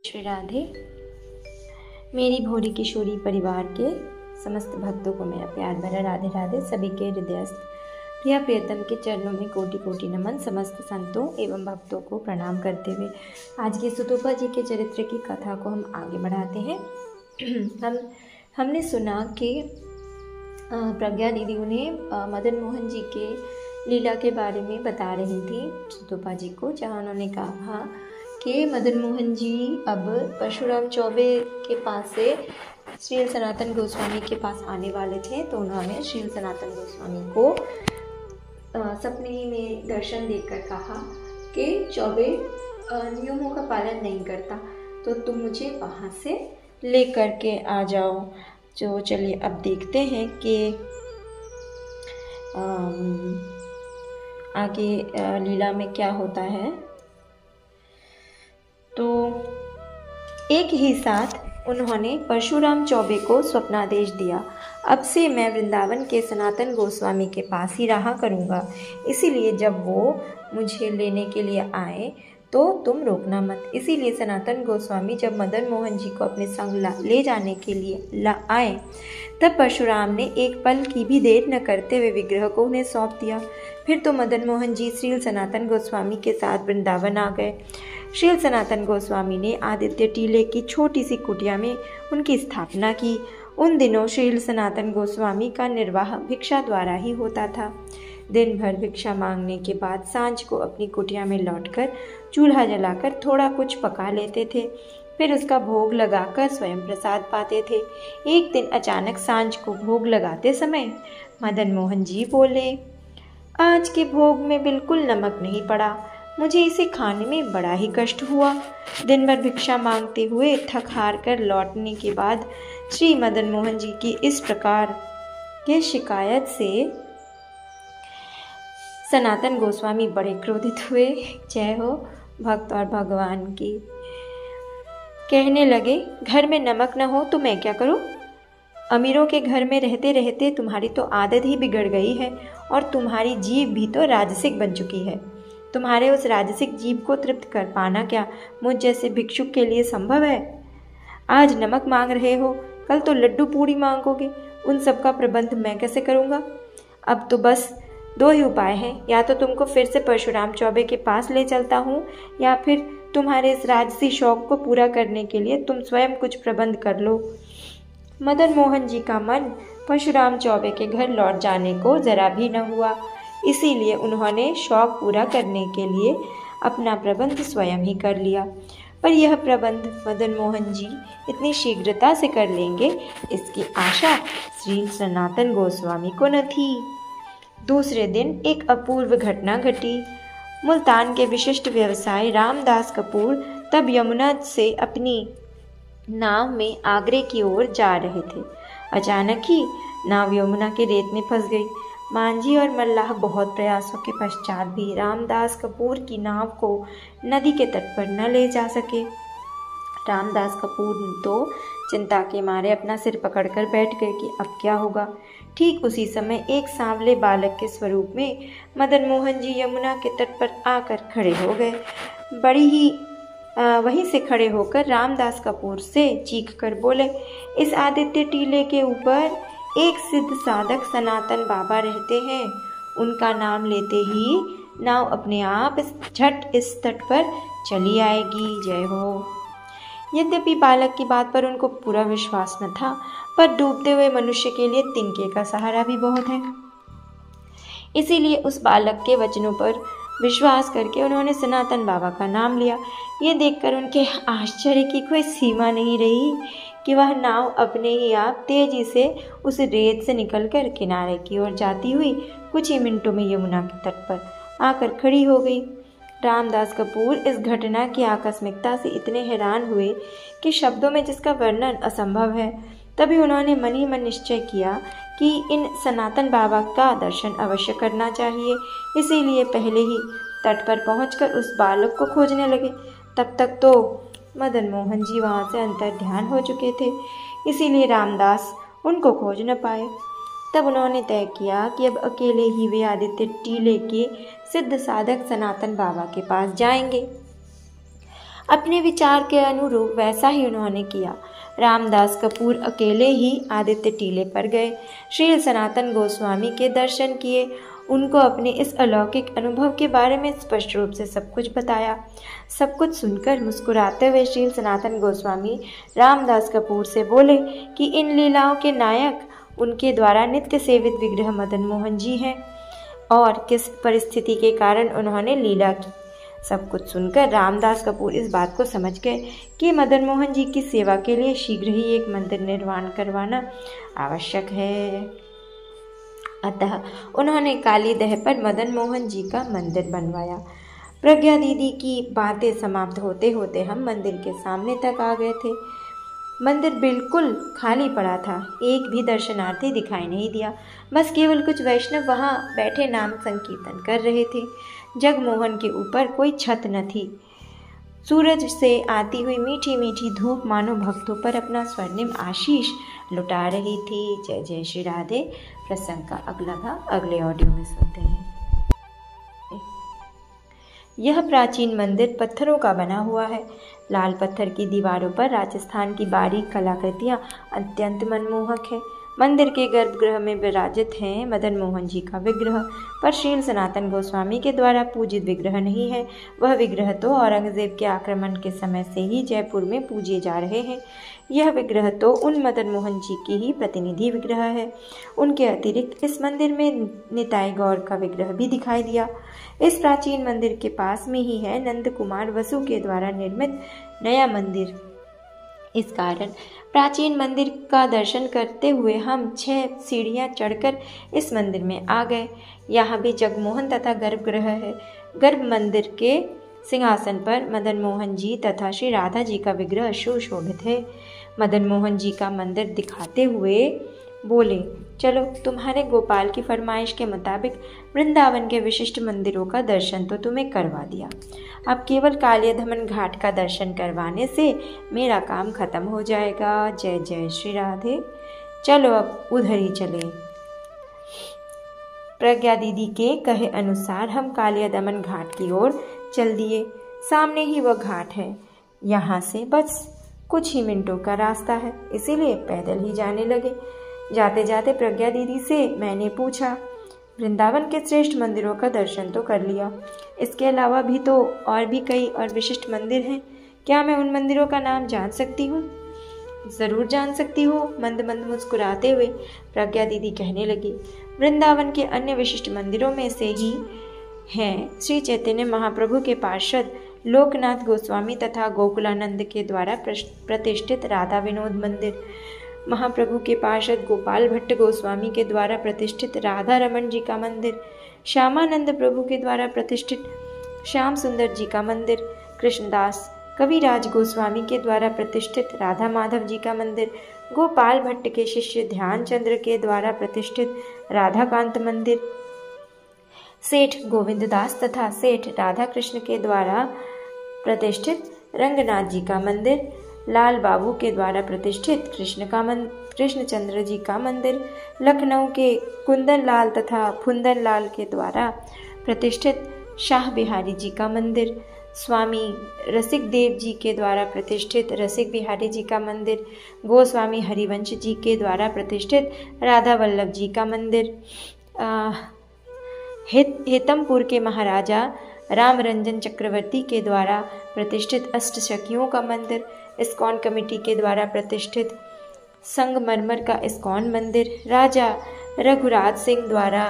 श्री राधे। मेरी भोरी किशोरी परिवार के समस्त भक्तों को मेरा प्यार भरा राधे राधे। सभी के हृदयस्थ प्रिया प्रियतम के चरणों में कोटि कोटि नमन। समस्त संतों एवं भक्तों को प्रणाम करते हुए आज के सुतोपा जी के चरित्र की कथा को हम आगे बढ़ाते हैं। हमने सुना कि प्रज्ञा दीदी उन्हें मदन मोहन जी के लीला के बारे में बता रही थी सुतोपा जी को, जहाँ उन्होंने कहा कि मदन मोहन जी अब परशुराम चौबे के पास से श्री सनातन गोस्वामी के पास आने वाले थे। तो उन्होंने श्री सनातन गोस्वामी को सपने में दर्शन देकर कहा कि चौबे नियमों का पालन नहीं करता, तो तुम मुझे वहाँ से लेकर के आ जाओ। तो चलिए अब देखते हैं कि आगे लीला में क्या होता है। तो एक ही साथ उन्होंने परशुराम चौबे को स्वप्नादेश दिया, अब से मैं वृंदावन के सनातन गोस्वामी के पास ही रहा करूँगा, इसीलिए जब वो मुझे लेने के लिए आए तो तुम रोकना मत। इसीलिए सनातन गोस्वामी जब मदन मोहन जी को अपने संग ले जाने के लिए आए, तब परशुराम ने एक पल की भी देर न करते हुए विग्रह को उन्हें सौंप दिया। फिर तो मदन मोहन जी श्री सनातन गोस्वामी के साथ वृंदावन आ गए। श्री सनातन गोस्वामी ने आदित्य टीले की छोटी सी कुटिया में उनकी स्थापना की। उन दिनों श्री सनातन गोस्वामी का निर्वाह भिक्षा द्वारा ही होता था। दिन भर भिक्षा मांगने के बाद सांझ को अपनी कुटिया में लौटकर चूल्हा जलाकर थोड़ा कुछ पका लेते थे, फिर उसका भोग लगाकर स्वयं प्रसाद पाते थे। एक दिन अचानक सांझ को भोग लगाते समय मदन मोहन जी बोले, आज के भोग में बिल्कुल नमक नहीं पड़ा, मुझे इसे खाने में बड़ा ही कष्ट हुआ। दिन भर भिक्षा मांगते हुए थक हार कर लौटने के बाद श्री मदन मोहन जी की इस प्रकार के शिकायत से सनातन गोस्वामी बड़े क्रोधित हुए। जय हो भक्त और भगवान की। कहने लगे, घर में नमक न हो तो मैं क्या करूं? अमीरों के घर में रहते रहते तुम्हारी तो आदत ही बिगड़ गई है और तुम्हारी जीभ भी तो राजसिक बन चुकी है। तुम्हारे उस राजसिक जीभ को तृप्त कर पाना क्या मुझ जैसे भिक्षुक के लिए संभव है? आज नमक मांग रहे हो, कल तो लड्डू पूड़ी मांगोगे, उन सब का प्रबंध मैं कैसे करूँगा? अब तो बस दो ही उपाय हैं, या तो तुमको फिर से परशुराम चौबे के पास ले चलता हूँ, या फिर तुम्हारे इस राजसी शौक को पूरा करने के लिए तुम स्वयं कुछ प्रबंध कर लो। मदन मोहन जी का मन परशुराम चौबे के घर लौट जाने को जरा भी न हुआ, इसीलिए उन्होंने शौक पूरा करने के लिए अपना प्रबंध स्वयं ही कर लिया। पर यह प्रबंध मदन मोहन जी इतनी शीघ्रता से कर लेंगे, इसकी आशा श्री सनातन गोस्वामी को न थी। दूसरे दिन एक अपूर्व घटना घटी। मुल्तान के विशिष्ट व्यवसायी रामदास कपूर तब यमुना से अपनी नाव में आगरे की ओर जा रहे थे। अचानक ही नाव यमुना के रेत में फंस गई। मांझी और मल्लाह बहुत प्रयासों के पश्चात भी रामदास कपूर की नाव को नदी के तट पर न ले जा सके। रामदास कपूर तो चिंता के मारे अपना सिर पकड़कर बैठ गए कि अब क्या होगा। ठीक उसी समय एक सांवले बालक के स्वरूप में मदन मोहन जी यमुना के तट पर आकर खड़े हो गए। बड़ी ही वहीं से खड़े होकर रामदास कपूर से चीख कर बोले, इस आदित्य टीले के ऊपर एक सिद्ध साधक सनातन बाबा रहते हैं, उनका नाम लेते ही नाव अपने आप झट इस तट पर चली आएगी। जय हो। यद्यपि बालक की बात पर उनको पूरा विश्वास न था, पर डूबते हुए मनुष्य के लिए तिनके का सहारा भी बहुत है। इसीलिए उस बालक के वचनों पर विश्वास करके उन्होंने सनातन बाबा का नाम लिया। ये देखकर उनके आश्चर्य की कोई सीमा नहीं रही कि वह नाव अपने ही आप तेजी से उस रेत से निकलकर किनारे की ओर जाती हुई कुछ ही मिनटों में यमुना के तट पर आकर खड़ी हो गई। रामदास कपूर इस घटना की आकस्मिकता से इतने हैरान हुए कि शब्दों में जिसका वर्णन असंभव है। तभी उन्होंने मन ही मन निश्चय किया कि इन सनातन बाबा का दर्शन अवश्य करना चाहिए। इसीलिए पहले ही तट पर पहुंचकर उस बालक को खोजने लगे। तब तक तो मदन मोहन जी वहां से अंतर्ध्यान हो चुके थे, इसीलिए रामदास उनको खोज न पाए। तब उन्होंने तय किया कि अब अकेले ही वे आदित्य टीले के सिद्ध साधक सनातन बाबा के पास जाएंगे। अपने विचार के अनुरूप वैसा ही उन्होंने किया। रामदास कपूर अकेले ही आदित्य टीले पर गए, श्री सनातन गोस्वामी के दर्शन किए, उनको अपने इस अलौकिक अनुभव के बारे में स्पष्ट रूप से सब कुछ बताया। सब कुछ सुनकर मुस्कुराते हुए श्री सनातन गोस्वामी रामदास कपूर से बोले कि इन लीलाओं के नायक उनके द्वारा नित्य सेवित विग्रह मदन मोहन जी हैं और किस परिस्थिति के कारण उन्होंने लीला की। सब कुछ सुनकर रामदास कपूर इस बात को समझ गए कि मदन मोहन जी की सेवा के लिए शीघ्र ही एक मंदिर निर्माण करवाना आवश्यक है। अतः उन्होंने काली दह पर मदन मोहन जी का मंदिर बनवाया। प्रज्ञा दीदी की बातें समाप्त होते होते हम मंदिर के सामने तक आ गए थे। मंदिर बिल्कुल खाली पड़ा था, एक भी दर्शनार्थी दिखाई नहीं दिया। बस केवल कुछ वैष्णव वहाँ बैठे नाम संकीर्तन कर रहे थे। जगमोहन के ऊपर कोई छत न थी। सूरज से आती हुई मीठी मीठी धूप मानो भक्तों पर अपना स्वर्णिम आशीष लुटा रही थी। जय जय श्री राधे। प्रसंग का अगला भाग अगले ऑडियो में सुनते हैं। यह प्राचीन मंदिर पत्थरों का बना हुआ है। लाल पत्थर की दीवारों पर राजस्थान की बारीक कलाकृतियाँ अत्यंत मनमोहक है। मंदिर के गर्भगृह में विराजित हैं मदन मोहन जी का विग्रह, पर श्री सनातन गोस्वामी के द्वारा पूजित विग्रह नहीं है। वह विग्रह तो औरंगजेब के आक्रमण के समय से ही जयपुर में पूजे जा रहे हैं। यह विग्रह तो उन मदन मोहन जी की ही प्रतिनिधि विग्रह है। उनके अतिरिक्त इस मंदिर में निताई गौर का विग्रह भी दिखाई दिया। इस प्राचीन मंदिर के पास में ही है नंद कुमार वसु के द्वारा निर्मित नया मंदिर। इस कारण प्राचीन मंदिर का दर्शन करते हुए हम 6 सीढ़ियाँ चढ़कर इस मंदिर में आ गए। यहाँ भी जगमोहन तथा गर्भगृह है। गर्भ मंदिर के सिंहासन पर मदन मोहन जी तथा श्री राधा जी का विग्रह सुशोभित है। मदन मोहन जी का मंदिर दिखाते हुए बोले, चलो तुम्हारे गोपाल की फरमाइश के मुताबिक वृंदावन के विशिष्ट मंदिरों का दर्शन तो तुम्हें करवा दिया। अब केवल कालियादमन घाट का दर्शन करवाने से मेरा काम खत्म हो जाएगा। जय जय श्री राधे। चलो अब उधर ही चले। प्रज्ञा दीदी के कहे अनुसार हम कालियादमन घाट की ओर चल दिए। सामने ही वह घाट है। यहाँ से बस कुछ ही मिनटों का रास्ता है, इसीलिए पैदल ही जाने लगे। जाते जाते प्रज्ञा दीदी से मैंने पूछा, वृंदावन के श्रेष्ठ मंदिरों का दर्शन तो कर लिया, इसके अलावा भी तो और भी कई और विशिष्ट मंदिर हैं, क्या मैं उन मंदिरों का नाम जान सकती हूँ? ज़रूर जान सकती हो। मंद मंद मुस्कुराते हुए प्रज्ञा दीदी कहने लगी, वृंदावन के अन्य विशिष्ट मंदिरों में से ही हैं श्री चैतन्य महाप्रभु के पार्षद लोकनाथ गोस्वामी तथा गोकुलानंद के द्वारा प्रतिष्ठित राधा विनोद मंदिर, महाप्रभु के पार्षद गोपाल भट्ट गोस्वामी के द्वारा प्रतिष्ठित राधा रमन जी का मंदिर, श्यामानंद प्रभु के द्वारा प्रतिष्ठित श्याम सुंदर जी का मंदिर, कृष्णदास कविराज गोस्वामी के द्वारा प्रतिष्ठित राधा माधव जी का मंदिर, गोपाल भट्ट के शिष्य ध्यान चंद्र के द्वारा प्रतिष्ठित राधाकांत मंदिर, सेठ गोविंद दास तथा सेठ राधा कृष्ण के द्वारा प्रतिष्ठित रंगनाथ जी का मंदिर, लाल बाबू के द्वारा प्रतिष्ठित कृष्णचंद्र जी का मंदिर, लखनऊ के कुंदन लाल तथा फुंदन लाल के द्वारा प्रतिष्ठित शाह बिहारी जी का मंदिर, स्वामी रसिक देव जी के द्वारा प्रतिष्ठित रसिक बिहारी जी का मंदिर, गोस्वामी हरिवंश जी के द्वारा प्रतिष्ठित राधा वल्लभ जी का मंदिर, हेतमपुर के महाराजा रामरंजन चक्रवर्ती के द्वारा प्रतिष्ठित अष्टसखियों का मंदिर, इस्कॉन कमेटी के द्वारा प्रतिष्ठित संगमरमर का इस्कॉन मंदिर, राजा रघुराज सिंह द्वारा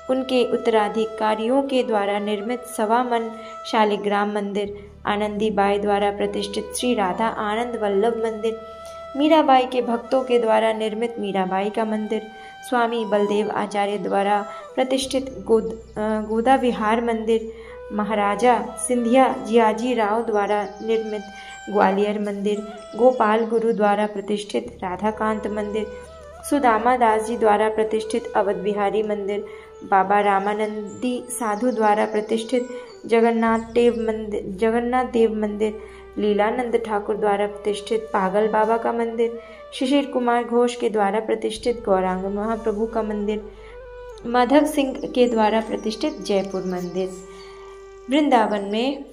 उनके उत्तराधिकारियों के द्वारा निर्मित सवामन शालिग्राम मंदिर, आनंदी बाई द्वारा प्रतिष्ठित श्री राधा आनंद वल्लभ मंदिर, मीराबाई के भक्तों के द्वारा निर्मित मीराबाई का मंदिर, स्वामी बलदेव आचार्य द्वारा प्रतिष्ठित गोदा विहार मंदिर, महाराजा सिंधिया जियाजी राव द्वारा निर्मित ग्वालियर मंदिर, गोपाल गुरु द्वारा प्रतिष्ठित राधाकांत मंदिर, सुदामा दास जी द्वारा प्रतिष्ठित अवध बिहारी मंदिर, बाबा रामानंदी साधु द्वारा प्रतिष्ठित जगन्नाथ देव मंदिर, लीलानंद ठाकुर द्वारा प्रतिष्ठित पागल बाबा का मंदिर, शिशिर कुमार घोष के द्वारा प्रतिष्ठित गौरांग महाप्रभु का मंदिर, माधव सिंह के द्वारा प्रतिष्ठित जयपुर मंदिर। वृंदावन में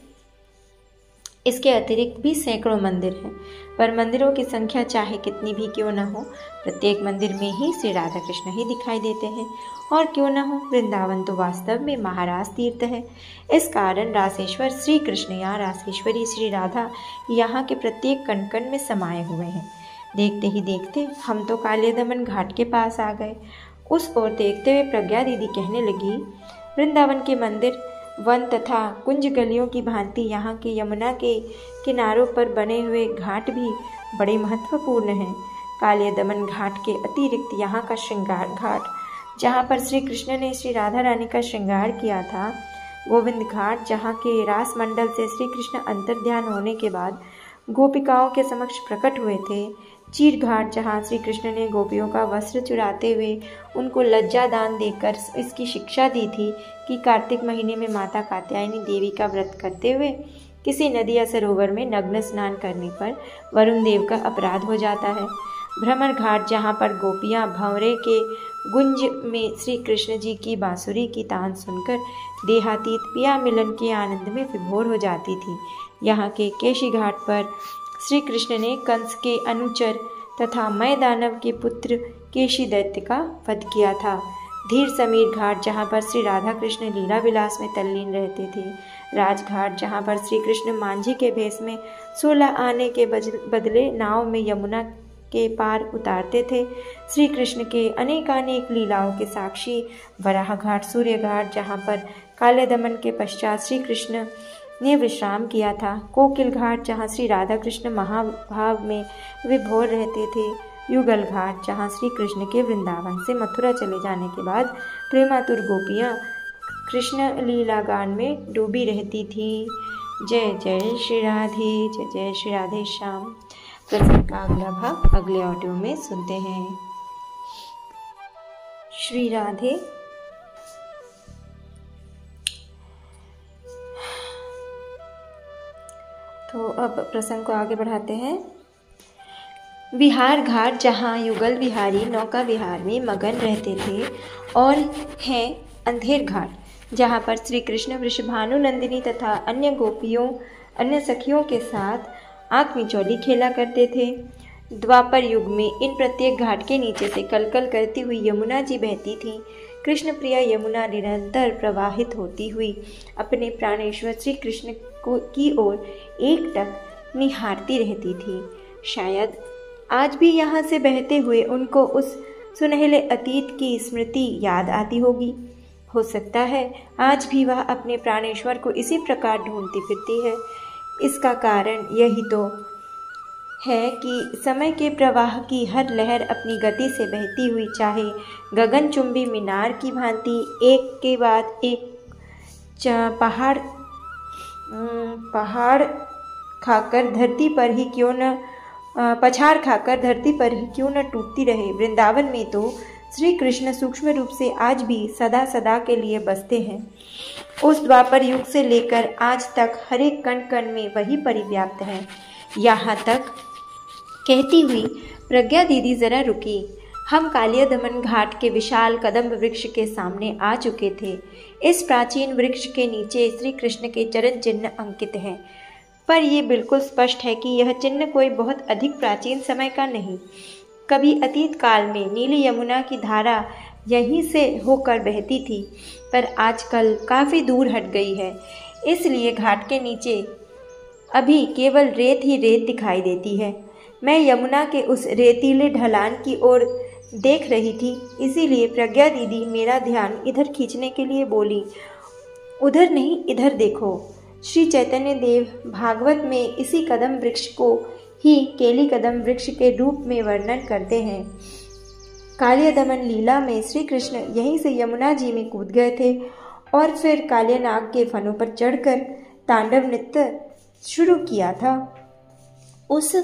इसके अतिरिक्त भी सैकड़ों मंदिर हैं, पर मंदिरों की संख्या चाहे कितनी भी क्यों न हो, प्रत्येक मंदिर में ही श्री राधा कृष्ण ही दिखाई देते हैं। और क्यों न हो, वृंदावन तो वास्तव में महाराज तीर्थ है। इस कारण रासेश्वर श्री कृष्ण या रासेश्वरी श्री राधा यहाँ के प्रत्येक कण कण में समाये हुए हैं। देखते ही देखते हम तो कालियादमन घाट के पास आ गए। उस ओर देखते हुए प्रज्ञा दीदी कहने लगी, वृंदावन के मंदिर, वन तथा कुंज गलियों की भांति यहाँ के यमुना के किनारों पर बने हुए घाट भी बड़े महत्वपूर्ण हैं। कालियादमन घाट के अतिरिक्त यहाँ का श्रृंगार घाट, जहाँ पर श्री कृष्ण ने श्री राधा रानी का श्रृंगार किया था, गोविंद घाट, जहाँ के रास मंडल से श्री कृष्ण अंतर्ध्यान होने के बाद गोपिकाओं के समक्ष प्रकट हुए थे, चीर घाट, जहाँ श्री कृष्ण ने गोपियों का वस्त्र चुराते हुए उनको लज्जा दान देकर इसकी शिक्षा दी थी कि कार्तिक महीने में माता कात्यायनी देवी का व्रत करते हुए किसी नदी या सरोवर में नग्न स्नान करने पर वरुण देव का अपराध हो जाता है। भ्रमर घाट, जहाँ पर गोपियाँ भंवरे के गुंज में श्री कृष्ण जी की बांसुरी की तान सुनकर देहातीत पिया मिलन के आनंद में विभोर हो जाती थी। यहाँ के केशी घाट पर श्री कृष्ण ने कंस के अनुचर तथा मय दानव के पुत्र केशी दैत्य का वध किया था। धीर समीर घाट, जहाँ पर श्री राधा कृष्ण लीला विलास में तल्लीन रहते थे। राजघाट, जहाँ पर श्री कृष्ण मांझी के भेष में 16 आने के बदले नाव में यमुना के पार उतारते थे। श्री कृष्ण के अनेकानेक लीलाओं के साक्षी वराह घाट, सूर्य घाट, जहाँ पर कालियादमन के पश्चात श्री कृष्ण ने विश्राम किया था। कोकिल घाट, जहाँ श्री राधा कृष्ण महाभाव में विभोर रहते थे। युगल घाट, जहाँ श्री कृष्ण के वृंदावन से मथुरा चले जाने के बाद प्रेमातुर गोपियाँ कृष्ण लीला गान में डूबी रहती थी। जय जय श्री राधे, जय जय श्री राधे श्याम। प्रसंग का अगला भाग अगले ऑडियो में सुनते हैं। श्री राधे। तो अब प्रसंग को आगे बढ़ाते हैं। विहार घाट, जहाँ युगल विहारी नौका विहार में मगन रहते थे, और है अंधेर घाट, जहाँ पर श्री कृष्ण वृषभानु नंदिनी तथा अन्य सखियों के साथ आँख मिचौली खेला करते थे। द्वापर युग में इन प्रत्येक घाट के नीचे से कलकल करती हुई यमुना जी बहती थीं। कृष्ण प्रिया यमुना निरंतर प्रवाहित होती हुई अपने प्राणेश्वर श्री कृष्ण की ओर एकटक निहारती रहती थी। शायद आज भी यहाँ से बहते हुए उनको उस सुनहले अतीत की स्मृति याद आती होगी। हो सकता है आज भी वह अपने प्राणेश्वर को इसी प्रकार ढूंढती फिरती है। इसका कारण यही तो है कि समय के प्रवाह की हर लहर अपनी गति से बहती हुई, चाहे गगनचुंबी मीनार की भांति एक के बाद एक पहाड़ खाकर धरती पर ही क्यों न पछाड़ खाकर धरती पर ही क्यों न टूटती रहे। वृंदावन में तो श्री कृष्ण सूक्ष्म रूप से आज भी सदा सदा के लिए बसते हैं। उस द्वापर युग से लेकर आज तक हर एक कण कण में वही परिव्याप्त है। यहाँ तक कहती हुई प्रज्ञा दीदी जरा रुकी। हम कालियादमन घाट के विशाल कदम्ब वृक्ष के सामने आ चुके थे। इस प्राचीन वृक्ष के नीचे श्री कृष्ण के चरण चिन्ह अंकित हैं, पर यह बिल्कुल स्पष्ट है कि यह चिन्ह कोई बहुत अधिक प्राचीन समय का नहीं। कभी अतीत काल में नीली यमुना की धारा यहीं से होकर बहती थी, पर आजकल काफ़ी दूर हट गई है। इसलिए घाट के नीचे अभी केवल रेत ही रेत दिखाई देती है। मैं यमुना के उस रेतीले ढलान की ओर देख रही थी, इसीलिए प्रज्ञा दीदी मेरा ध्यान इधर खींचने के लिए बोली, उधर नहीं इधर देखो। श्री चैतन्य देव भागवत में इसी कदम वृक्ष को ही केली कदम वृक्ष के रूप में वर्णन करते हैं। कालियादमन लीला में श्री कृष्ण यहीं से यमुना जी में कूद गए थे और फिर कालियानाग के फनों पर चढ़कर तांडव नृत्य शुरू किया था। उस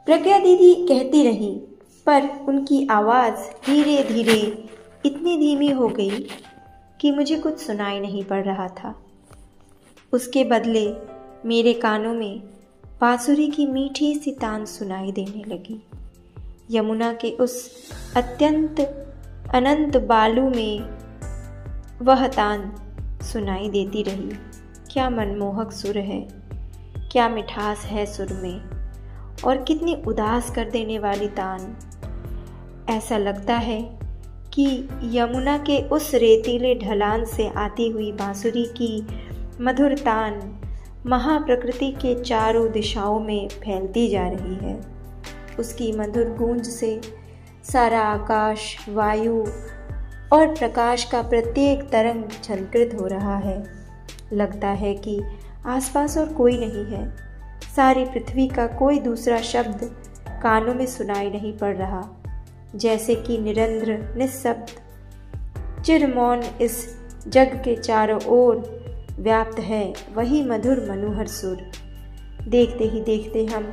प्रज्ञा दीदी कहती रही, पर उनकी आवाज़ धीरे धीरे इतनी धीमी हो गई कि मुझे कुछ सुनाई नहीं पड़ रहा था। उसके बदले मेरे कानों में बांसुरी की मीठी सी तान सुनाई देने लगी। यमुना के उस अत्यंत अनंत बालू में वह तान सुनाई देती रही। क्या मनमोहक सुर है। क्या मिठास है सुर में, और कितनी उदास कर देने वाली तान। ऐसा लगता है कि यमुना के उस रेतीले ढलान से आती हुई बांसुरी की मधुर तान महाप्रकृति के चारों दिशाओं में फैलती जा रही है। उसकी मधुर गूंज से सारा आकाश, वायु और प्रकाश का प्रत्येक तरंग झंकृत हो रहा है। लगता है कि आसपास और कोई नहीं है। सारी पृथ्वी का कोई दूसरा शब्द कानों में सुनाई नहीं पड़ रहा, जैसे कि निरंतर निःशब्द चिरमौन इस जग के चारों ओर व्याप्त है वही मधुर मनोहर सुर। देखते ही देखते हम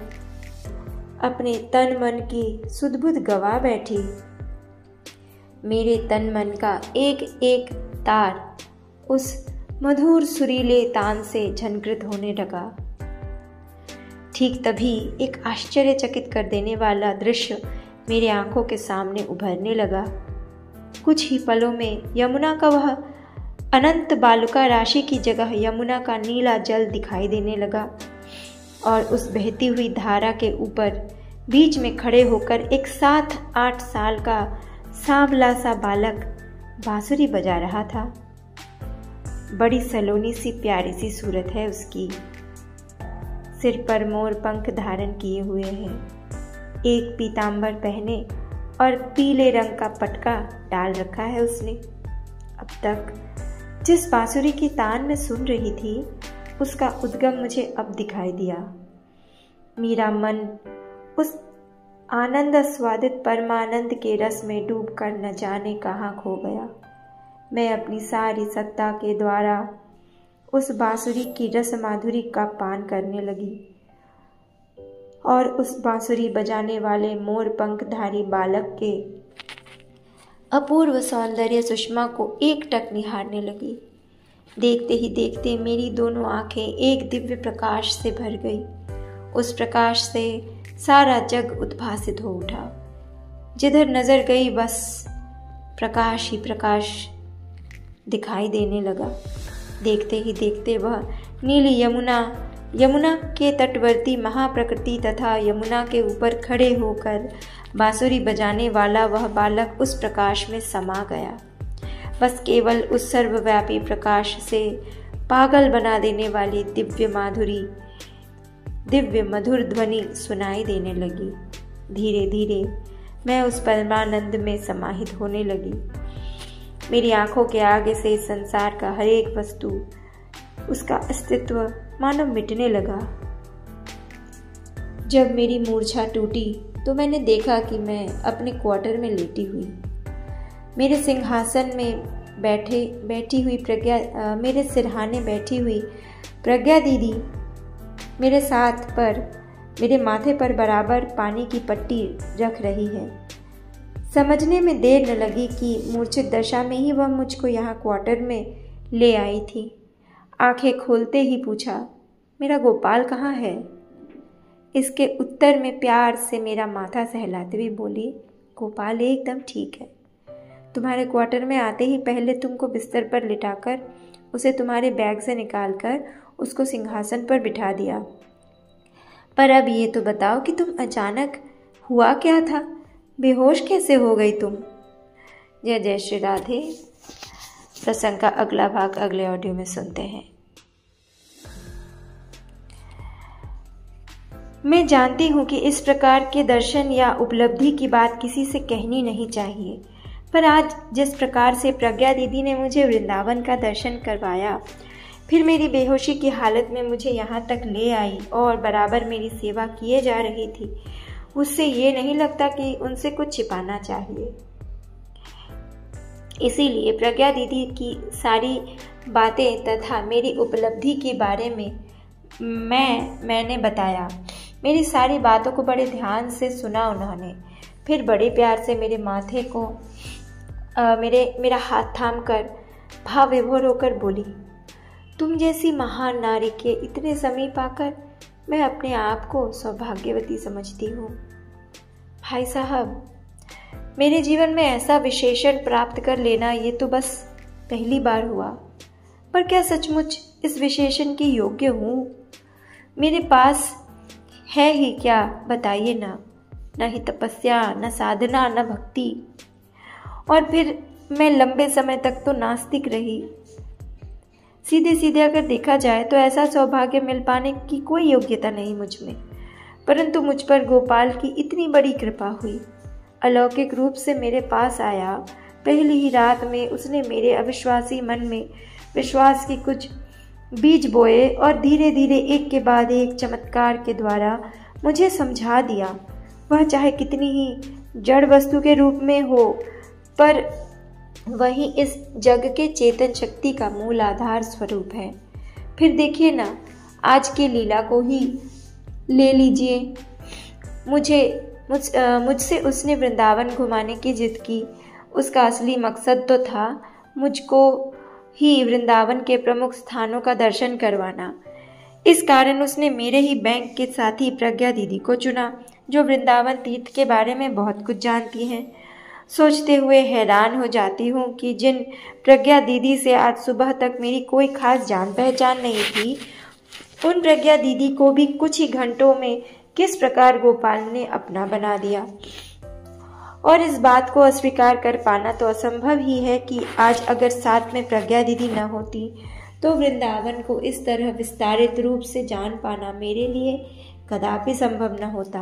अपने तन मन की सुध-बुध गवा बैठी। मेरे तन मन का एक एक तार उस मधुर सुरीले तान से झनकृत होने लगा। ठीक तभी एक आश्चर्यचकित कर देने वाला दृश्य मेरे आंखों के सामने उभरने लगा। कुछ ही पलों में यमुना का वह अनंत बालुका राशि की जगह यमुना का नीला जल दिखाई देने लगा, और उस बहती हुई धारा के ऊपर बीच में खड़े होकर एक 7-8 साल का सांवला सा बालक बांसुरी बजा रहा था। बड़ी सलोनी सी प्यारी सी सूरत है उसकी। सिर पर मोर पंख धारण किए हुए हैं, एक पीतांबर पहने और पीले रंग का पटका डाल रखा है उसने। अब तक जिस बांसुरी की तान में सुन रही थी, उसका उद्गम मुझे अब दिखाई दिया। मेरा मन उस आनंद स्वादित परमानंद के रस में डूबकर न जाने कहाँ खो गया। मैं अपनी सारी सत्ता के द्वारा उस बांसुरी की रस माधुरी का पान करने लगी, और उस बांसुरी बजाने वाले मोर पंखधारी बालक के अपूर्व सौंदर्य सुषमा को एकटक निहारने लगी। देखते ही देखते मेरी दोनों आंखें एक दिव्य प्रकाश से भर गई। उस प्रकाश से सारा जग उद्भासित हो उठा। जिधर नजर गई बस प्रकाश ही प्रकाश दिखाई देने लगा। देखते ही देखते वह नीली यमुना के तटवर्ती महाप्रकृति तथा यमुना के ऊपर खड़े होकर बांसुरी बजाने वाला वह बालक उस प्रकाश में समा गया। बस केवल उस सर्वव्यापी प्रकाश से पागल बना देने वाली दिव्य मधुर ध्वनि सुनाई देने लगी। धीरे धीरे मैं उस परमानंद में समाहित होने लगी। मेरी आंखों के आगे से संसार का हर एक वस्तु, उसका अस्तित्व मानो मिटने लगा। जब मेरी मूर्छा टूटी तो मैंने देखा कि मैं अपने क्वार्टर में लेटी हुई, मेरे सिंहासन में बैठी हुई मेरे सिरहाने बैठी हुई प्रज्ञा दीदी मेरे साथ पर मेरे माथे पर बराबर पानी की पट्टी रख रही है। समझने में देर न लगी कि मूर्छित दशा में ही वह मुझको यहाँ क्वार्टर में ले आई थी। आंखें खोलते ही पूछा, मेरा गोपाल कहाँ है? इसके उत्तर में प्यार से मेरा माथा सहलाते हुए बोली, गोपाल एकदम ठीक है। तुम्हारे क्वार्टर में आते ही पहले तुमको बिस्तर पर लिटाकर उसे तुम्हारे बैग से निकालकर उसको सिंहासन पर बिठा दिया। पर अब ये तो बताओ कि तुम अचानक हुआ क्या था? बेहोश कैसे हो गई तुम? जय जय श्री राधे। प्रसंग का अगला भाग अगले ऑडियो में सुनते हैं। मैं जानती हूँ कि इस प्रकार के दर्शन या उपलब्धि की बात किसी से कहनी नहीं चाहिए, पर आज जिस प्रकार से प्रज्ञा दीदी ने मुझे वृंदावन का दर्शन करवाया, फिर मेरी बेहोशी की हालत में मुझे यहाँ तक ले आई और बराबर मेरी सेवा किए जा रही थी, उससे ये नहीं लगता कि उनसे कुछ छिपाना चाहिए। इसीलिए प्रज्ञा दीदी की सारी बातें तथा मेरी उपलब्धि के बारे में मैंने बताया। मेरी सारी बातों को बड़े ध्यान से सुना उन्होंने। फिर बड़े प्यार से मेरे माथे को मेरा हाथ थाम कर भाव विभोर होकर बोली, तुम जैसी महान नारी के इतने समीप आकर मैं अपने आप को सौभाग्यवती समझती हूँ। भाई साहब, मेरे जीवन में ऐसा विशेषण प्राप्त कर लेना ये तो बस पहली बार हुआ, पर क्या सचमुच इस विशेषण की योग्य हूँ? मेरे पास है ही क्या, बताइए ना। न ही तपस्या, न साधना, न भक्ति। और फिर मैं लंबे समय तक तो नास्तिक रही। सीधे सीधे अगर देखा जाए तो ऐसा सौभाग्य मिल पाने की कोई योग्यता नहीं मुझ में, परंतु मुझ पर गोपाल की इतनी बड़ी कृपा हुई। अलौकिक रूप से मेरे पास आया। पहली ही रात में उसने मेरे अविश्वासी मन में विश्वास की कुछ बीज बोए और धीरे धीरे एक के बाद एक चमत्कार के द्वारा मुझे समझा दिया। वह चाहे कितनी ही जड़ वस्तु के रूप में हो, पर वही इस जग के चेतन शक्ति का मूल आधार स्वरूप है। फिर देखिए ना, आज की लीला को ही ले लीजिए। मुझसे उसने वृंदावन घुमाने की जिद की। उसका असली मकसद तो था मुझको ही वृंदावन के प्रमुख स्थानों का दर्शन करवाना। इस कारण उसने मेरे ही बैंक के साथी प्रज्ञा दीदी को चुना, जो वृंदावन तीर्थ के बारे में बहुत कुछ जानती हैं। सोचते हुए हैरान हो जाती हूँ कि जिन प्रज्ञा दीदी से आज सुबह तक मेरी कोई खास जान पहचान नहीं थी, उन प्रज्ञा दीदी को भी कुछ ही घंटों में किस प्रकार गोपाल ने अपना बना दिया। और इस बात को अस्वीकार कर पाना तो असंभव ही है कि आज अगर साथ में प्रज्ञा दीदी न होती तो वृंदावन को इस तरह विस्तारित रूप से जान पाना मेरे लिए कदापि संभव न होता।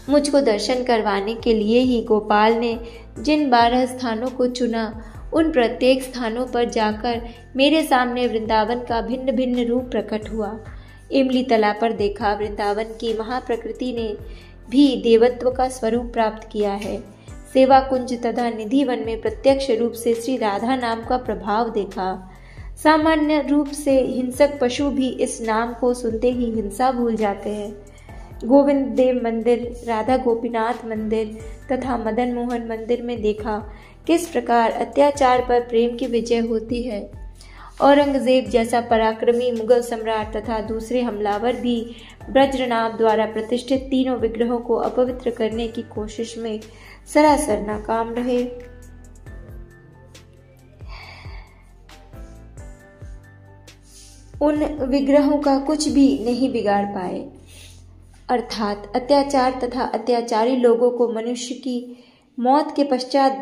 मुझको दर्शन करवाने के लिए ही गोपाल ने जिन 12 स्थानों को चुना, उन प्रत्येक स्थानों पर जाकर मेरे सामने वृंदावन का भिन्न भिन्न रूप प्रकट हुआ। इमली तला पर देखा, वृंदावन की महाप्रकृति ने भी देवत्व का स्वरूप प्राप्त किया है। सेवा कुंज तथा निधि वन में प्रत्यक्ष रूप से श्री राधा नाम का प्रभाव देखा। सामान्य रूप से हिंसक पशु भी इस नाम को सुनते ही हिंसा भूल जाते हैं। गोविंद देव मंदिर, राधा गोपीनाथ मंदिर तथा मदन मोहन मंदिर में देखा किस प्रकार अत्याचार पर प्रेम की विजय होती है। औरंगजेब जैसा पराक्रमी मुगल सम्राट तथा दूसरे हमलावर भी ब्रजनाभ द्वारा प्रतिष्ठित तीनों विग्रहों को अपवित्र करने की कोशिश में सरासर नाकाम रहे। उन विग्रहों का कुछ भी नहीं बिगाड़ पाए। अर्थात अत्याचार तथा अत्याचारी लोगों को मनुष्य मौत के पश्चात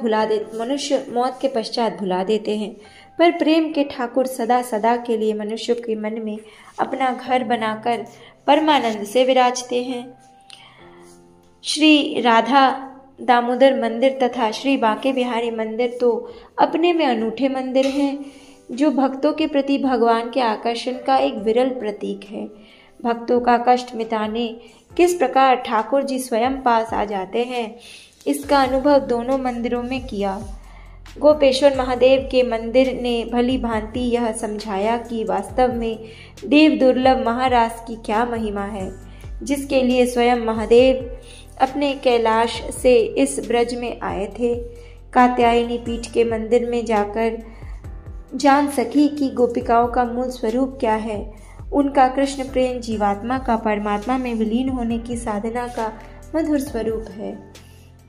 भुला देते हैं, पर प्रेम के ठाकुर सदा सदा के लिए मनुष्य के मन में अपना घर बनाकर परमानंद से विराजते हैं। श्री राधा दामोदर मंदिर तथा श्री बांके बिहारी मंदिर तो अपने में अनूठे मंदिर हैं, जो भक्तों के प्रति भगवान के आकर्षण का एक विरल प्रतीक है। भक्तों का कष्ट मिटाने किस प्रकार ठाकुर जी स्वयं पास आ जाते हैं, इसका अनुभव दोनों मंदिरों में किया। गोपेश्वर महादेव के मंदिर ने भली भांति यह समझाया कि वास्तव में देव दुर्लभ महाराज की क्या महिमा है, जिसके लिए स्वयं महादेव अपने कैलाश से इस ब्रज में आए थे। कात्यायनी पीठ के मंदिर में जाकर जान सकी कि गोपिकाओं का मूल स्वरूप क्या है। उनका कृष्ण प्रेम जीवात्मा का परमात्मा में विलीन होने की साधना का मधुर स्वरूप है।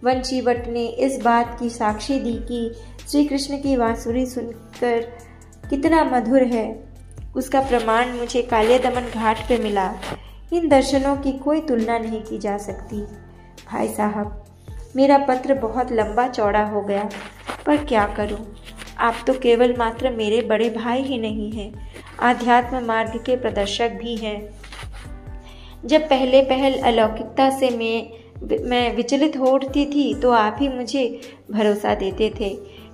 वंशीवट ने इस बात की साक्षी दी कि श्री कृष्ण की बांसुरी सुनकर कितना मधुर है, उसका प्रमाण मुझे कालिया दमन घाट पे मिला। इन दर्शनों की कोई तुलना नहीं की जा सकती। भाई साहब, मेरा पत्र बहुत लंबा चौड़ा हो गया, पर क्या करूं? आप तो केवल मात्र मेरे बड़े भाई ही नहीं हैं, आध्यात्म मार्ग के प्रदर्शक भी हैं। जब पहल अलौकिकता से मैं विचलित हो उठती थी तो आप ही मुझे भरोसा देते थे।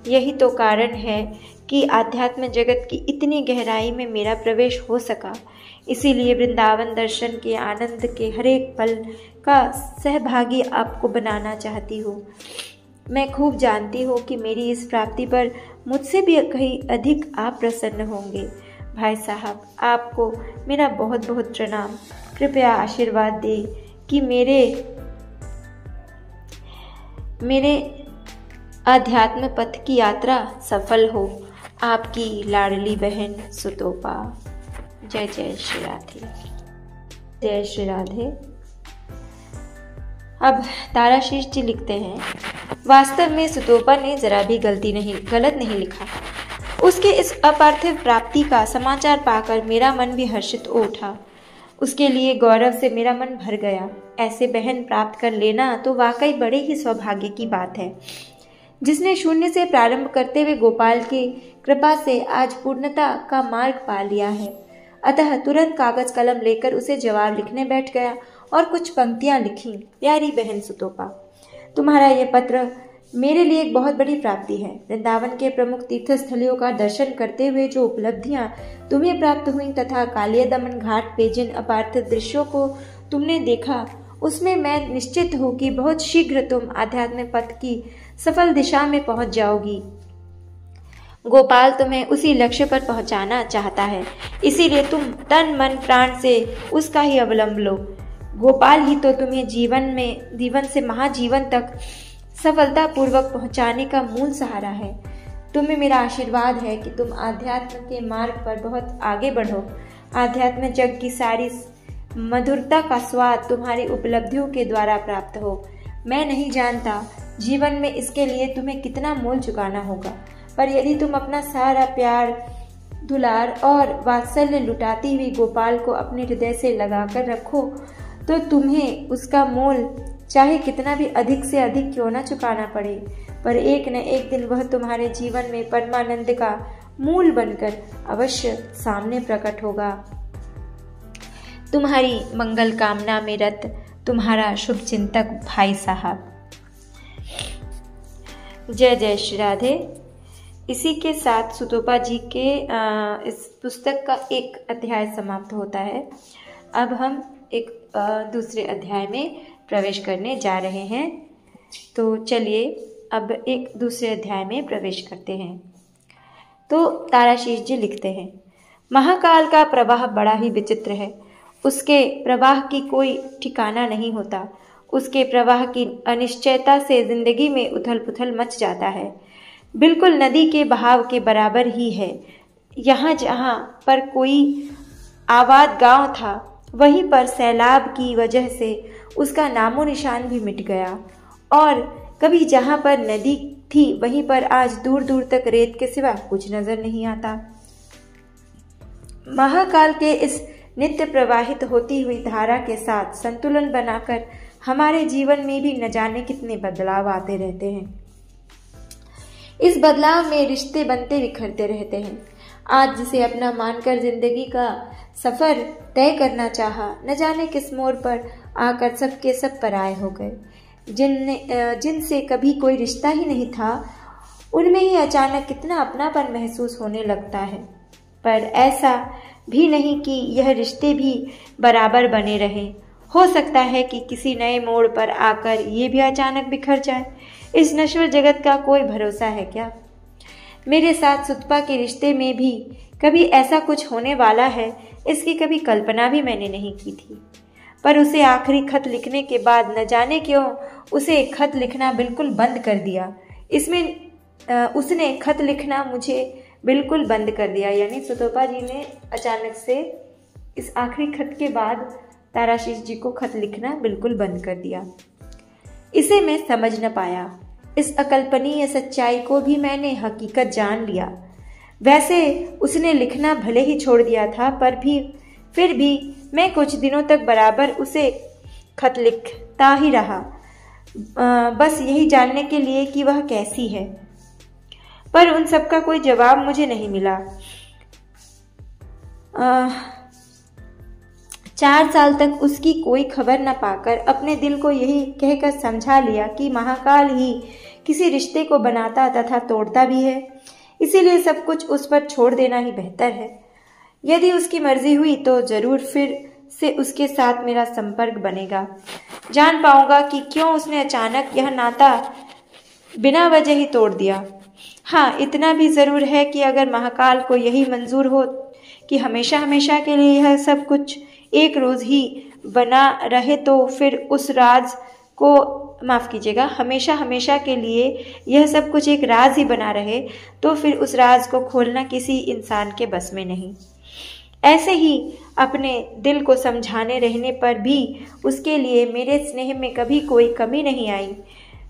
यही तो कारण है कि आध्यात्म जगत की इतनी गहराई में मेरा प्रवेश हो सका। इसीलिए वृंदावन दर्शन के आनंद के हर एक पल का सहभागी आपको बनाना चाहती हूँ। मैं खूब जानती हूँ कि मेरी इस प्राप्ति पर मुझसे भी कहीं अधिक आप प्रसन्न होंगे। भाई साहब, आपको मेरा बहुत बहुत प्रणाम। कृपया आशीर्वाद दें कि मेरे आध्यात्म पथ की यात्रा सफल हो। आपकी लाडली बहन सुतोपा। जय जय श्री राधे। जय श्री राधे। अब ताराशीष जी लिखते हैं, वास्तव में सुतोपा ने जरा भी गलत नहीं लिखा। उसके इस अपार्थिव प्राप्ति का समाचार पाकर मेरा मन भी हर्षित हो उठा। उसके लिए गौरव से मेरा मन भर गया। ऐसे बहन प्राप्त कर लेना तो वाकई बड़े ही सौभाग्य की बात है, जिसने शून्य से प्रारंभ करते हुए गोपाल की कृपा से आज पूर्णता का मार्ग पा लिया है। अतः तुरंत कागज कलम लेकर उसे जवाब लिखने बैठ गया और कुछ पंक्तियां लिखी। प्यारी बहन सुतोपा, तुम्हारा यह पत्र मेरे लिए एक बहुत बड़ी प्राप्ति है। वृंदावन के प्रमुख तीर्थ स्थलियों का दर्शन करते हुए जो उपलब्धियां तुम्हें प्राप्त हुई तथा कालिया दमन घाट पे जिन अपार्थिव दृश्यों को तुमने देखा, उसमें मैं निश्चित हूँ कि बहुत शीघ्र तुम आध्यात्मिक पथ की सफल दिशा में पहुंच जाओगी। गोपाल तुम्हें उसी लक्ष्य पर पहुंचाना चाहता है, इसीलिए तुम तन मन प्राण से उसका ही अवलंब लो। गोपाल ही तो तुम्हें जीवन से महाजीवन तक सफलता पूर्वक पहुंचाने का मूल सहारा है। तुम्हें मेरा आशीर्वाद है कि तुम आध्यात्म के मार्ग पर बहुत आगे बढ़ो। आध्यात्म जग की सारी मधुरता का स्वाद तुम्हारी उपलब्धियों के द्वारा प्राप्त हो। मैं नहीं जानता जीवन में इसके लिए तुम्हें कितना मोल चुकाना होगा, पर यदि तुम अपना सारा प्यार, दुलार और वात्सल्य लुटाती हुई गोपाल को अपने हृदय से लगाकर रखो, तो तुम्हें उसका मोल चाहे कितना भी अधिक से अधिक क्यों न चुकाना पड़े, पर एक न एक दिन वह तुम्हारे जीवन में परमानंद का मूल बनकर अवश्य सामने प्रकट होगा। तुम्हारी मंगल कामना में रत तुम्हारा शुभ चिंतक भाई साहब। जय जय श्री राधे। इसी के साथ सुतोपा जी के इस पुस्तक का एक अध्याय समाप्त होता है। अब हम एक दूसरे अध्याय में प्रवेश करने जा रहे हैं। तो चलिए अब एक दूसरे अध्याय में प्रवेश करते हैं। तो ताराशीष जी लिखते हैं, महाकाल का प्रवाह बड़ा ही विचित्र है। उसके प्रवाह की कोई ठिकाना नहीं होता। उसके प्रवाह की अनिश्चयता से जिंदगी में उथल पुथल मच जाता है। बिल्कुल नदी के बहाव के बराबर ही है। यहाँ जहाँ पर कोई आबाद गांव था, वहीं पर सैलाब की वजह से उसका नामो निशान भी मिट गया, और कभी जहाँ पर नदी थी वहीं पर आज दूर दूर तक रेत के सिवा कुछ नजर नहीं आता। महाकाल के इस नित्य प्रवाहित होती हुई धारा के साथ संतुलन बनाकर हमारे जीवन में भी न जाने कितने बदलाव आते रहते हैं। इस बदलाव में रिश्ते बनते बिखरते रहते हैं। आज जिसे अपना मानकर जिंदगी का सफर तय करना चाहा, न जाने किस मोड़ पर आकर सबके सब पराये हो गए। जिनसे कभी कोई रिश्ता ही नहीं था, उनमें ही अचानक कितना अपनापन महसूस होने लगता है। पर ऐसा भी नहीं कि यह रिश्ते भी बराबर बने रहें। हो सकता है कि किसी नए मोड़ पर आकर ये भी अचानक बिखर जाए। इस नश्वर जगत का कोई भरोसा है क्या? मेरे साथ सुतपा के रिश्ते में भी कभी ऐसा कुछ होने वाला है, इसकी कभी कल्पना भी मैंने नहीं की थी। पर उसे आखिरी खत लिखने के बाद न जाने क्यों उसे खत लिखना बिल्कुल बंद कर दिया। उसने खत लिखना मुझे बिल्कुल बंद कर दिया। यानी सुतोपा जी ने अचानक से इस आखिरी खत के बाद ताराशीष जी को खत लिखना बिल्कुल बंद कर दिया। इसे मैं समझ न पाया। इस अकल्पनीय सच्चाई को भी मैंने हकीकत जान लिया। वैसे उसने लिखना भले ही छोड़ दिया था, पर फिर भी मैं कुछ दिनों तक बराबर उसे खत लिखता ही रहा, बस यही जानने के लिए कि वह कैसी है। पर उन सब का कोई जवाब मुझे नहीं मिला। 4 साल तक उसकी कोई खबर न पाकर अपने दिल को यही कहकर समझा लिया कि महाकाल ही किसी रिश्ते को बनाता तथा तोड़ता भी है, इसीलिए सब कुछ उस पर छोड़ देना ही बेहतर है। यदि उसकी मर्जी हुई तो जरूर फिर से उसके साथ मेरा संपर्क बनेगा। जान पाऊंगा कि क्यों उसने अचानक यह नाता बिना वजह ही तोड़ दिया। हाँ, इतना भी जरूर है कि अगर महाकाल को यही मंजूर हो कि हमेशा हमेशा के लिए यह सब कुछ एक रोज ही बना रहे, तो फिर उस राज को माफ कीजिएगा, हमेशा हमेशा के लिए यह सब कुछ एक राज ही बना रहे, तो फिर उस राज को खोलना किसी इंसान के बस में नहीं। ऐसे ही अपने दिल को समझाने रहने पर भी उसके लिए मेरे स्नेह में कभी कोई कमी नहीं आई।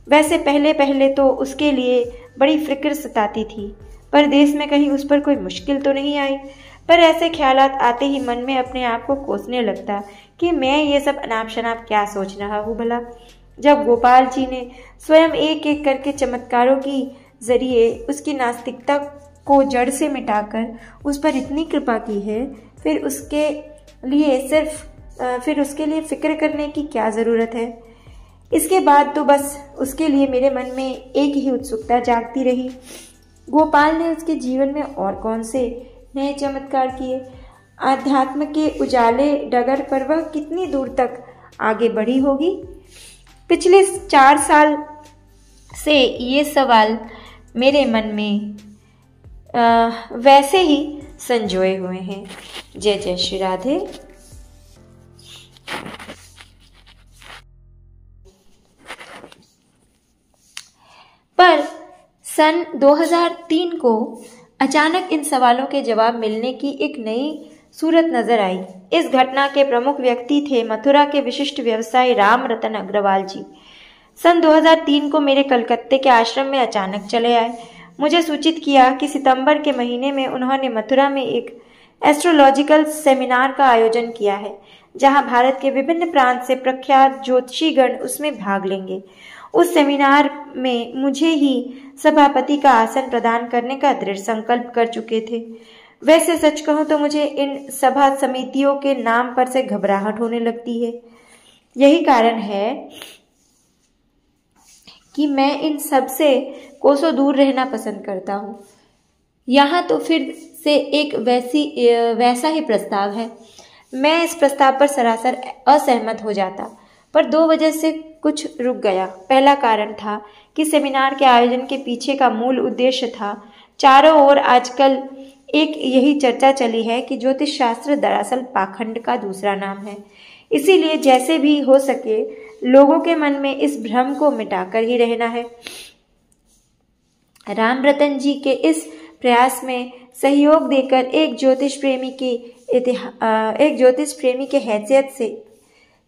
वैसे पहले पहले तो उसके लिए बड़ी फिक्र सताती थी, पर देश में कहीं उस पर कोई मुश्किल तो नहीं आई। पर ऐसे ख्यालात आते ही मन में अपने आप को कोसने लगता कि मैं ये सब अनाप शनाप क्या सोच रहा हूँ भला। जब गोपाल जी ने स्वयं एक एक करके चमत्कारों की जरिए उसकी नास्तिकता को जड़ से मिटाकर उस पर इतनी कृपा की है, फिर उसके लिए फिक्र करने की क्या ज़रूरत है। इसके बाद तो बस उसके लिए मेरे मन में एक ही उत्सुकता जागती रही, गोपाल ने उसके जीवन में और कौन से नए चमत्कार किए। आध्यात्म के उजाले डगर पर वह कितनी दूर तक आगे बढ़ी होगी। पिछले 4 साल से ये सवाल मेरे मन में वैसे ही संजोए हुए हैं। जय जय श्री राधे। पर सन 2003 को अचानक इन सवालों के जवाब मिलने की एक नई सूरत नजर आई। इस घटना के प्रमुख व्यक्ति थे मथुरा के विशिष्ट व्यवसायी राम रतन अग्रवाल जी। सन 2003 को मेरे कलकत्ते के आश्रम में अचानक चले आए। मुझे सूचित किया कि सितंबर के महीने में उन्होंने मथुरा में एक एस्ट्रोलॉजिकल सेमिनार का आयोजन किया है, जहां भारत के विभिन्न प्रांत से प्रख्यात ज्योतिषीगण उसमें भाग लेंगे। उस सेमिनार में मुझे ही सभापति का आसन प्रदान करने का दृढ़ संकल्प कर चुके थे। वैसे सच कहूं तो मुझे इन सभा समितियों के नाम पर से घबराहट होने लगती है। यही कारण है कि मैं इन सब से कोसों दूर रहना पसंद करता हूँ। यहाँ तो फिर से एक वैसा ही प्रस्ताव है। मैं इस प्रस्ताव पर सरासर असहमत हो जाता, पर 2 वजह से कुछ रुक गया। पहला कारण था कि सेमिनार के आयोजन के पीछे का मूल उद्देश्य था, चारों ओर आजकल एक यही चर्चा चली है कि ज्योतिष शास्त्र दरअसल पाखंड का दूसरा नाम है। इसीलिए जैसे भी हो सके लोगों के मन में इस भ्रम को मिटाकर ही रहना है। राम रतन जी के इस प्रयास में सहयोग देकर एक ज्योतिष प्रेमी के हैसियत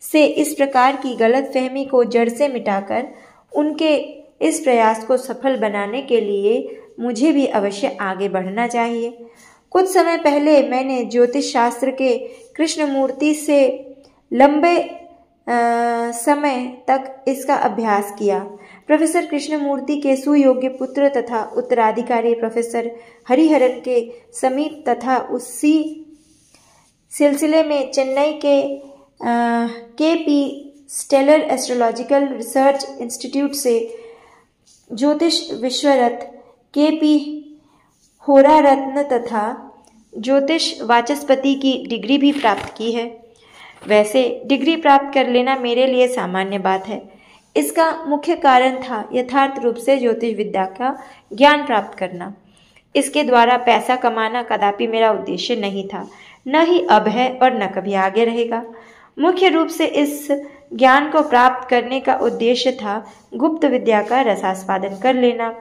से इस प्रकार की गलतफहमी को जड़ से मिटाकर उनके इस प्रयास को सफल बनाने के लिए मुझे भी अवश्य आगे बढ़ना चाहिए। कुछ समय पहले मैंने ज्योतिष शास्त्र के कृष्णमूर्ति से लंबे समय तक इसका अभ्यास किया। प्रोफेसर कृष्णमूर्ति के सुयोग्य पुत्र तथा उत्तराधिकारी प्रोफेसर हरिहरन के समीप तथा उसी सिलसिले में चेन्नई के KP stellar astrological research institute से ज्योतिष विश्वरत्न KP होरारत्न तथा ज्योतिष वाचस्पति की डिग्री भी प्राप्त की है। वैसे डिग्री प्राप्त कर लेना मेरे लिए सामान्य बात है। इसका मुख्य कारण था यथार्थ रूप से ज्योतिष विद्या का ज्ञान प्राप्त करना। इसके द्वारा पैसा कमाना कदापि मेरा उद्देश्य नहीं था, न ही अब है और न कभी आगे रहेगा। मुख्य रूप से इस ज्ञान को प्राप्त करने का उद्देश्य था गुप्त विद्या का रसास्वादन कर लेना।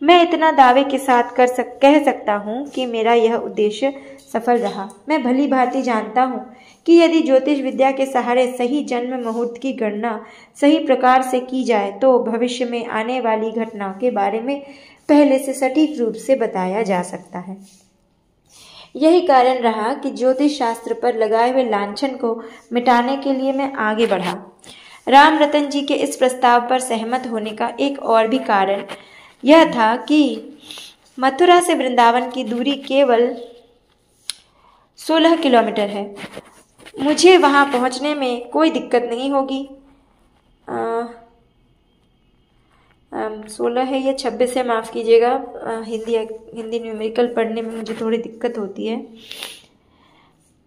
मैं इतना दावे के साथ कह सकता हूँ कि मेरा यह उद्देश्य सफल रहा। मैं भली भांति जानता हूँ कि यदि ज्योतिष विद्या के सहारे सही जन्म मुहूर्त की गणना सही प्रकार से की जाए तो भविष्य में आने वाली घटनाओं के बारे में पहले से सटीक रूप से बताया जा सकता है। यही कारण रहा कि ज्योतिष शास्त्र पर लगाए हुए लांछन को मिटाने के लिए मैं आगे बढ़ा। राम रतन जी के इस प्रस्ताव पर सहमत होने का एक और भी कारण यह था कि मथुरा से वृंदावन की दूरी केवल 16 किलोमीटर है। मुझे वहां पहुंचने में कोई दिक्कत नहीं होगी। 16 है या 26 है, माफ़ कीजिएगा। हिंदी न्यूमेरिकल पढ़ने में मुझे थोड़ी दिक्कत होती है।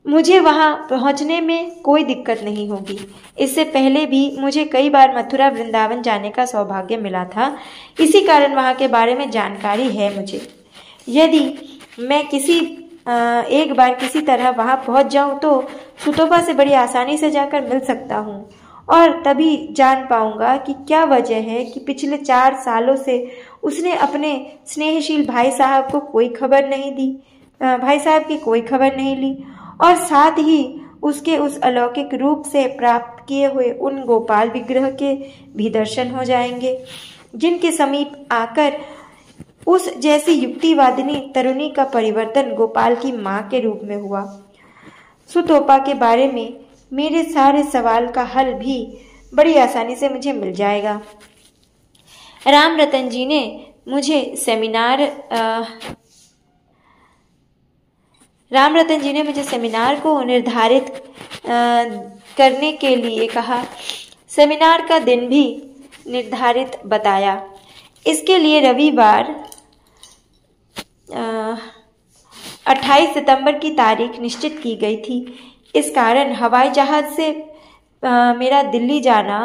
मुझे वहां पहुंचने में कोई दिक्कत नहीं होगी। इससे पहले भी मुझे कई बार मथुरा वृंदावन जाने का सौभाग्य मिला था, इसी कारण वहां के बारे में जानकारी है मुझे। यदि मैं एक बार किसी तरह वहां पहुंच जाऊं तो सुतोपा से बड़ी आसानी से जाकर मिल सकता हूं और तभी जान पाऊंगा कि क्या वजह है कि पिछले 4 सालों से उसने अपने स्नेहशील भाई साहब की कोई खबर नहीं ली और साथ ही उसके उस अलौकिक रूप से प्राप्त किए हुए उन गोपाल विग्रह के भी दर्शन हो जाएंगे, जिनके समीप आकर उस जैसी युक्तिवादिनी तरुणी का परिवर्तन गोपाल की माँ के रूप में हुआ। सुतोपा के बारे में मेरे सारे सवाल का हल भी बड़ी आसानी से मुझे मिल जाएगा। राम रतन जी ने मुझे सेमिनार को निर्धारित करने के लिए कहा। सेमिनार का दिन भी निर्धारित बताया। इसके लिए रविवार 28 सितंबर की तारीख निश्चित की गई थी। इस कारण हवाई जहाज से मेरा दिल्ली जाना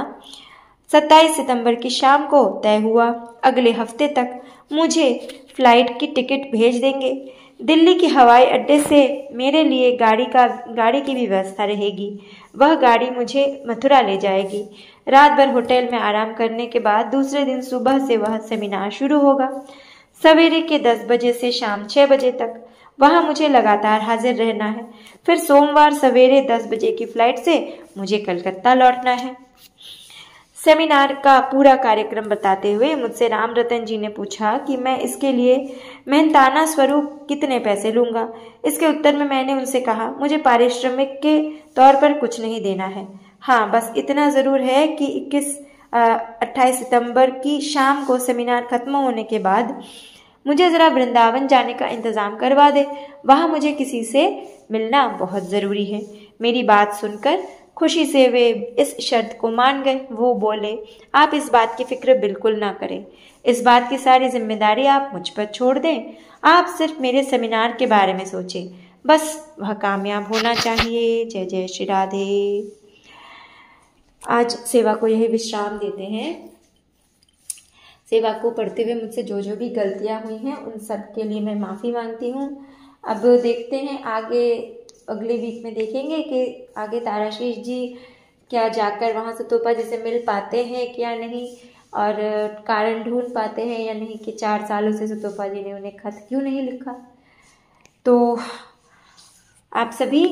27 सितंबर की शाम को तय हुआ। अगले हफ्ते तक मुझे फ्लाइट की टिकट भेज देंगे। दिल्ली के हवाई अड्डे से मेरे लिए गाड़ी की भी व्यवस्था रहेगी। वह गाड़ी मुझे मथुरा ले जाएगी। रात भर होटल में आराम करने के बाद दूसरे दिन सुबह से वह सेमिनार शुरू होगा। सवेरे के 10 बजे से शाम 6 बजे तक वहाँ मुझे लगातार हाजिर रहना है। फिर सोमवार सवेरे 10 बजे की फ्लाइट से मुझे कलकत्ता लौटना है। सेमिनार का पूरा कार्यक्रम बताते हुए मुझसे राम रतन जी ने पूछा कि मैं इसके लिए मेहनताना स्वरूप कितने पैसे लूँगा। इसके उत्तर में मैंने उनसे कहा, मुझे पारिश्रमिक के तौर पर कुछ नहीं देना है। हाँ, बस इतना ज़रूर है कि 28 सितंबर की शाम को सेमिनार खत्म होने के बाद मुझे ज़रा वृंदावन जाने का इंतज़ाम करवा दे। वहाँ मुझे किसी से मिलना बहुत ज़रूरी है। मेरी बात सुनकर खुशी से वे इस शर्त को मान गए। वो बोले, आप इस बात की फिक्र बिल्कुल ना करें। इस बात की सारी जिम्मेदारी आप मुझ पर छोड़ दें। आप सिर्फ मेरे सेमिनार के बारे में सोचें। बस वह कामयाब होना चाहिए। जय जय श्री राधे। आज सेवा को यही विश्राम देते हैं। सेवा को पढ़ते हुए मुझसे जो जो भी गलतियां हुई हैं उन सब के लिए मैं माफ़ी मांगती हूँ। अब देखते हैं आगे, अगले वीक में देखेंगे कि आगे ताराशीष जी क्या जाकर वहाँ से सुतोपा जी से मिल पाते हैं क्या नहीं, और कारण ढूंढ पाते हैं या नहीं कि 4 सालों से सुतोपा जी ने उन्हें खत क्यों नहीं लिखा। तो आप सभी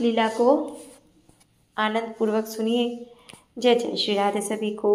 लीला को आनंद पूर्वक सुनिए। जय जय श्री राधे सभी को।